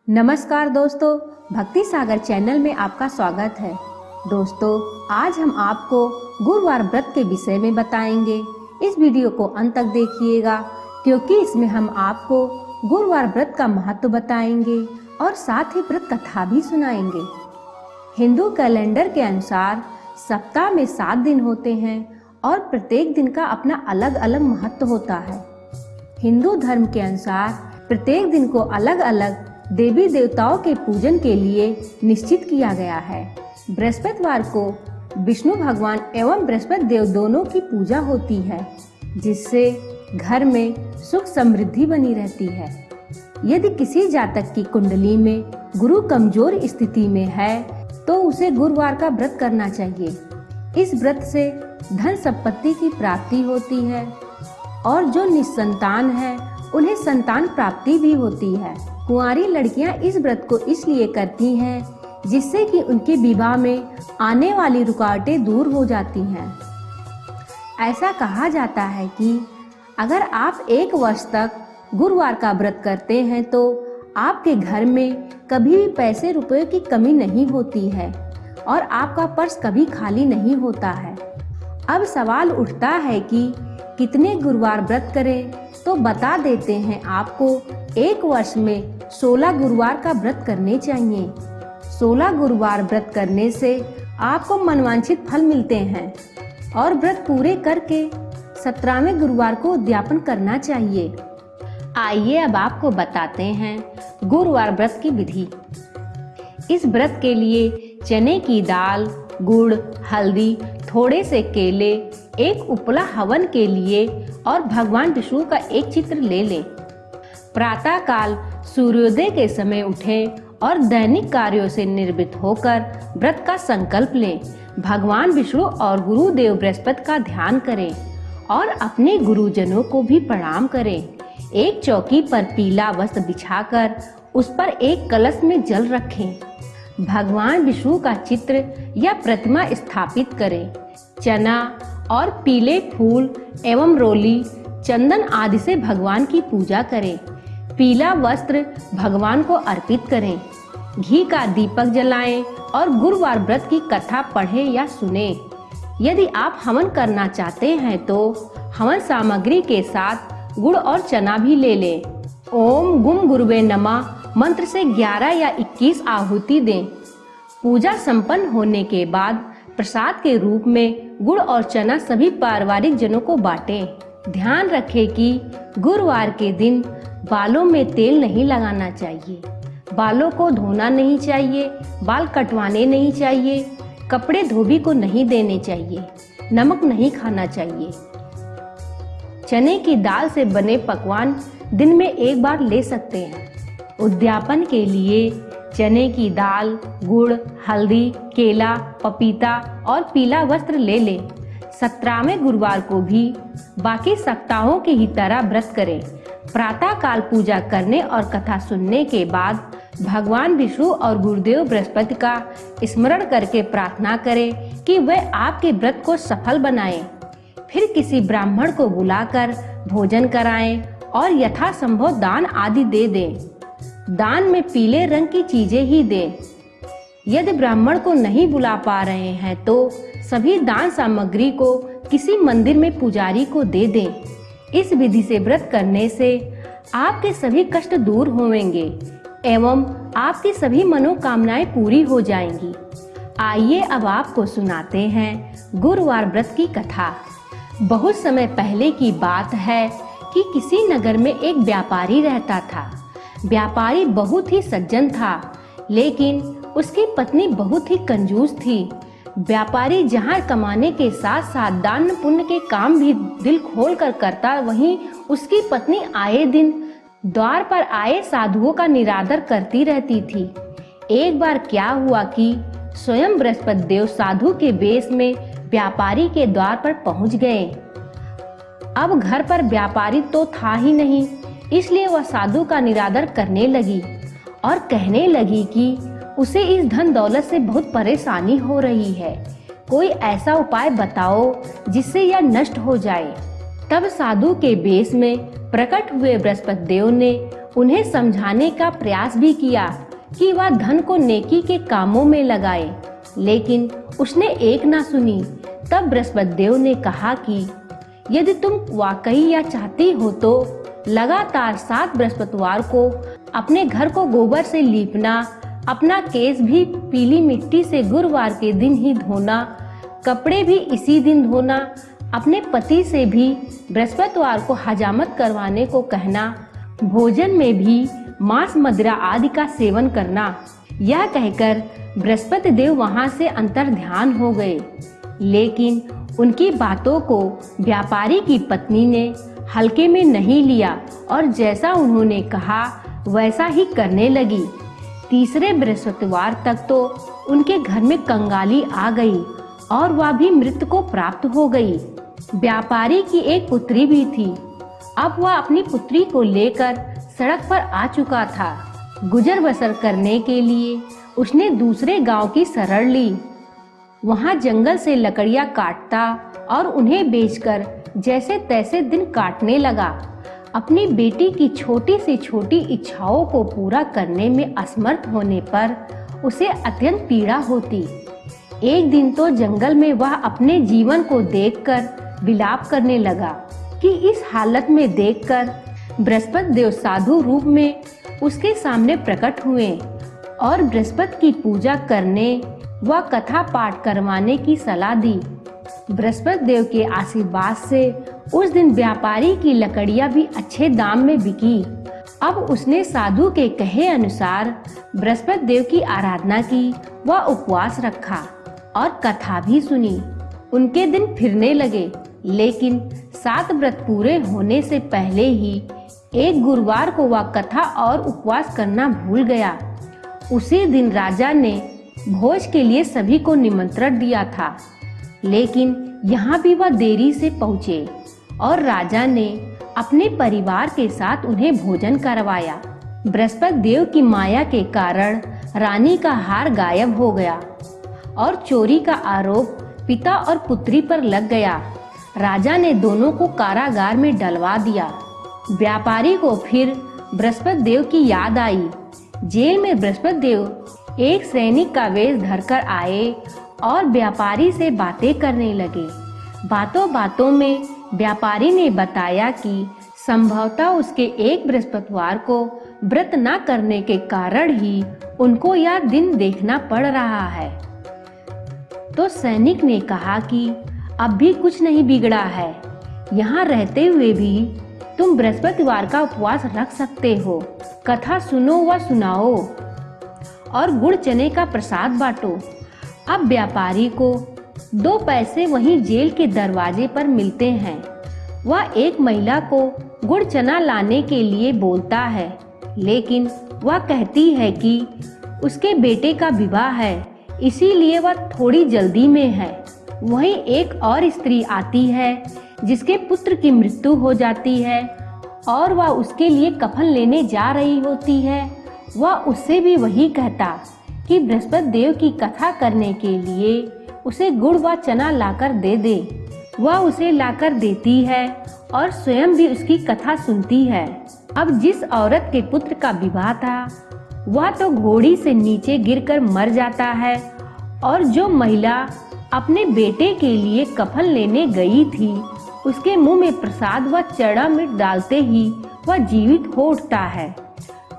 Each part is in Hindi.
नमस्कार दोस्तों, भक्ति सागर चैनल में आपका स्वागत है। दोस्तों, आज हम आपको गुरुवार व्रत के विषय में बताएंगे। इस वीडियो को अंत तक देखिएगा क्योंकि इसमें हम आपको गुरुवार व्रत का महत्व बताएंगे और साथ ही व्रत कथा भी सुनाएंगे। हिंदू कैलेंडर के अनुसार सप्ताह में 7 दिन होते हैं और प्रत्येक दिन का अपना अलग अलग महत्व होता है। हिंदू धर्म के अनुसार प्रत्येक दिन को अलग अलग देवी देवताओं के पूजन के लिए निश्चित किया गया है। बृहस्पतिवार को विष्णु भगवान एवं बृहस्पति देव दोनों की पूजा होती है, जिससे घर में सुख समृद्धि बनी रहती है। यदि किसी जातक की कुंडली में गुरु कमजोर स्थिति में है तो उसे गुरुवार का व्रत करना चाहिए। इस व्रत से धन संपत्ति की प्राप्ति होती है और जो निसंतान है उन्हें संतान प्राप्ति भी होती है। कुंवारी लड़कियां इस व्रत को इसलिए करती हैं जिससे कि उनके विवाह में आने वाली रुकावटें दूर हो जाती हैं। ऐसा कहा जाता है कि अगर आप 1 वर्ष तक गुरुवार का व्रत करते हैं तो आपके घर में कभी भी पैसे रुपए की कमी नहीं होती है और आपका पर्स कभी खाली नहीं होता है। अब सवाल उठता है कि कितने गुरुवार व्रत करें, तो बता देते हैं आपको 1 वर्ष में 16 गुरुवार का व्रत करने चाहिए। 16 गुरुवार व्रत करने से आपको मनवांछित फल मिलते हैं और व्रत पूरे करके 17वें गुरुवार को उद्यापन करना चाहिए। आइए अब आपको बताते हैं गुरुवार व्रत की विधि। इस व्रत के लिए चने की दाल, गुड़, हल्दी, थोड़े से केले, एक उपला हवन के लिए और भगवान विष्णु का एक चित्र ले लें। प्रातः काल सूर्योदय के समय उठें और दैनिक कार्यों से निर्वृत्त होकर व्रत का संकल्प लें। भगवान विष्णु और गुरुदेव बृहस्पति का ध्यान करें और अपने गुरुजनों को भी प्रणाम करें। एक चौकी पर पीला वस्त्र बिछाकर उस पर एक कलश में जल रखें। भगवान विष्णु का चित्र या प्रतिमा स्थापित करें। चना और पीले फूल एवं रोली, चंदन आदि से भगवान की पूजा करें। पीला वस्त्र भगवान को अर्पित करें। घी का दीपक जलाएं और गुरुवार व्रत की कथा पढ़ें या सुनें। यदि आप हवन करना चाहते हैं तो हवन सामग्री के साथ गुड़ और चना भी ले लें। ओम गुम गुरुवे नमः मंत्र से 11 या 21 आहुति दें। पूजा संपन्न होने के बाद प्रसाद के रूप में गुड़ और चना सभी पारिवारिक जनों को बांटें। ध्यान रखें कि गुरुवार के दिन बालों में तेल नहीं लगाना चाहिए, बालों को धोना नहीं चाहिए, बाल कटवाने नहीं चाहिए, कपड़े धोबी को नहीं देने चाहिए, नमक नहीं खाना चाहिए। चने की दाल से बने पकवान दिन में 1 बार ले सकते हैं। उद्यापन के लिए चने की दाल, गुड़, हल्दी, केला, पपीता और पीला वस्त्र ले लें। 17वें गुरुवार को भी बाकी सप्ताहों की ही तरह व्रत करें। प्रातः काल पूजा करने और कथा सुनने के बाद भगवान विष्णु और गुरुदेव बृहस्पति का स्मरण करके प्रार्थना करें कि वह आपके व्रत को सफल बनाएं। फिर किसी ब्राह्मण को बुलाकर भोजन कराएं और यथासंभव दान आदि दे दें। दान में पीले रंग की चीजें ही दें। यदि ब्राह्मण को नहीं बुला पा रहे हैं तो सभी दान सामग्री को किसी मंदिर में पुजारी को दे दें। इस विधि से व्रत करने से आपके सभी कष्ट दूर होंगे एवं आपकी सभी मनोकामनाएं पूरी हो जाएंगी। आइए अब आपको सुनाते हैं गुरुवार व्रत की कथा। बहुत समय पहले की बात है कि किसी नगर में एक व्यापारी रहता था। व्यापारी बहुत ही सज्जन था, लेकिन उसकी पत्नी बहुत ही कंजूस थी। व्यापारी जहाँ कमाने के साथ साथ दान पुण्य के काम भी दिल खोल कर करता, वहीं उसकी पत्नी आए दिन द्वार पर आए साधुओं का निरादर करती रहती थी। एक बार क्या हुआ कि स्वयं बृहस्पति देव साधु के वेश में व्यापारी के द्वार पर पहुंच गए। अब घर पर व्यापारी तो था ही नहीं, इसलिए वह साधु का निरादर करने लगी और कहने लगी कि उसे इस धन दौलत से बहुत परेशानी हो रही है। कोई ऐसा उपाय बताओ जिससे यह नष्ट हो जाए। तब साधु के वेश में प्रकट हुए बृहस्पति देव ने उन्हें समझाने का प्रयास भी किया कि वह धन को नेकी के कामों में लगाए, लेकिन उसने एक ना सुनी। तब बृहस्पति देव ने कहा कि यदि तुम वाकई यह चाहती हो तो लगातार 7 बृहस्पतिवार को अपने घर को गोबर से लीपना, अपना केस भी पीली मिट्टी से गुरुवार के दिन ही धोना, कपड़े भी इसी दिन धोना, अपने पति से भी बृहस्पतिवार को हजामत करवाने को कहना, भोजन में भी मांस मदिरा आदि का सेवन करना। यह कहकर बृहस्पति देव वहां से अंतर ध्यान हो गए, लेकिन उनकी बातों को व्यापारी की पत्नी ने हल्के में नहीं लिया और जैसा उन्होंने कहा वैसा ही करने लगी। तीसरे बृहस्पतिवार तक तो उनके घर में कंगाली आ गई और वह भी मृत्यु को प्राप्त हो गई। व्यापारी की एक पुत्री भी थी। अब वह अपनी पुत्री को लेकर सड़क पर आ चुका था। गुजर बसर करने के लिए उसने दूसरे गांव की शरण ली। वहां जंगल से लकड़ियां काटता और उन्हें बेचकर जैसे तैसे दिन काटने लगा। अपनी बेटी की छोटी से छोटी इच्छाओं को पूरा करने में असमर्थ होने पर उसे अत्यंत पीड़ा होती। एक दिन तो जंगल में वह अपने जीवन को देखकर विलाप करने लगा कि इस हालत में देखकर बृहस्पति देव साधु रूप में उसके सामने प्रकट हुए और बृहस्पति की पूजा करने व कथा पाठ करवाने की सलाह दी। बृहस्पति देव के आशीर्वाद से उस दिन व्यापारी की लकड़ियां भी अच्छे दाम में बिकी। अब उसने साधु के कहे अनुसार बृहस्पति देव की आराधना की व उपवास रखा और कथा भी सुनी। उनके दिन फिरने लगे, लेकिन 7 व्रत पूरे होने से पहले ही एक गुरुवार को वह कथा और उपवास करना भूल गया। उसी दिन राजा ने भोज के लिए सभी को निमंत्रण दिया था, लेकिन यहाँ भी वह देरी से पहुँचे और राजा ने अपने परिवार के साथ उन्हें भोजन करवाया। बृहस्पति देव की माया के कारण रानी का हार गायब हो गया और चोरी का आरोप पिता और पुत्री पर लग गया। राजा ने दोनों को कारागार में डलवा दिया। व्यापारी को फिर बृहस्पति देव की याद आई। जेल में बृहस्पति देव एक सैनिक का वेश धरकर आए और व्यापारी से बातें करने लगे। बातों बातों में व्यापारी ने बताया कि संभवतः उसके एक बृहस्पतिवार को व्रत न करने के कारण ही उनको यह दिन देखना पड़ रहा है। तो सैनिक ने कहा कि अब भी कुछ नहीं बिगड़ा है, यहाँ रहते हुए भी तुम बृहस्पतिवार का उपवास रख सकते हो। कथा सुनो व सुनाओ और गुड़ चने का प्रसाद बांटो। अब व्यापारी को 2 पैसे वहीं जेल के दरवाजे पर मिलते हैं। वह एक महिला को गुड़ चना लाने के लिए बोलता है, लेकिन वह कहती है कि उसके बेटे का विवाह है, इसीलिए वह थोड़ी जल्दी में है। वहीं एक और स्त्री आती है जिसके पुत्र की मृत्यु हो जाती है और वह उसके लिए कफन लेने जा रही होती है। वह उससे भी वही कहता कि बृहस्पति देव की कथा करने के लिए उसे गुड़ व चना लाकर दे दे। वह उसे लाकर देती है और स्वयं भी उसकी कथा सुनती है। अब जिस औरत के पुत्र का विवाह था वह तो घोड़ी से नीचे गिरकर मर जाता है और जो महिला अपने बेटे के लिए कफन लेने गई थी उसके मुंह में प्रसाद व चढ़ा मिर्च डालते ही वह जीवित हो उठता है।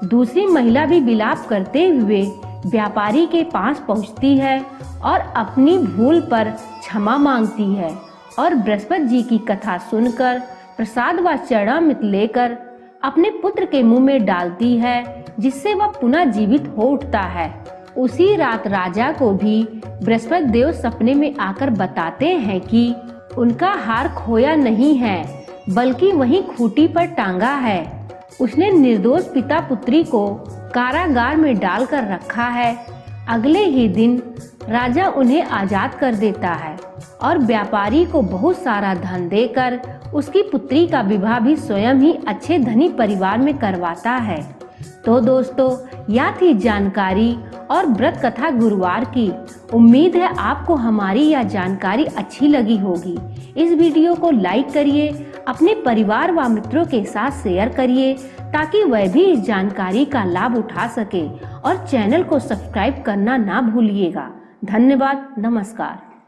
दूसरी महिला भी विलाप करते हुए व्यापारी के पास पहुंचती है और अपनी भूल पर क्षमा मांगती है और बृहस्पति जी की कथा सुनकर प्रसाद व चढ़ा मिर्च लेकर अपने पुत्र के मुंह में डालती है, जिससे वह पुनः जीवित हो उठता है। उसी रात राजा को भी बृहस्पति देव सपने में आकर बताते हैं कि उनका हार खोया नहीं है, बल्कि वहीं खूंटी पर टांगा है। उसने निर्दोष पिता पुत्री को कारागार में डालकर रखा है। अगले ही दिन राजा उन्हें आजाद कर देता है और व्यापारी को बहुत सारा धन देकर उसकी पुत्री का विवाह भी स्वयं ही अच्छे धनी परिवार में करवाता है। तो दोस्तों, यह थी जानकारी और व्रत कथा गुरुवार की। उम्मीद है आपको हमारी यह जानकारी अच्छी लगी होगी। इस वीडियो को लाइक करिए, अपने परिवार व मित्रों के साथ शेयर करिए ताकि वह भी इस जानकारी का लाभ उठा सके और चैनल को सब्सक्राइब करना ना भूलिएगा। धन्यवाद। नमस्कार।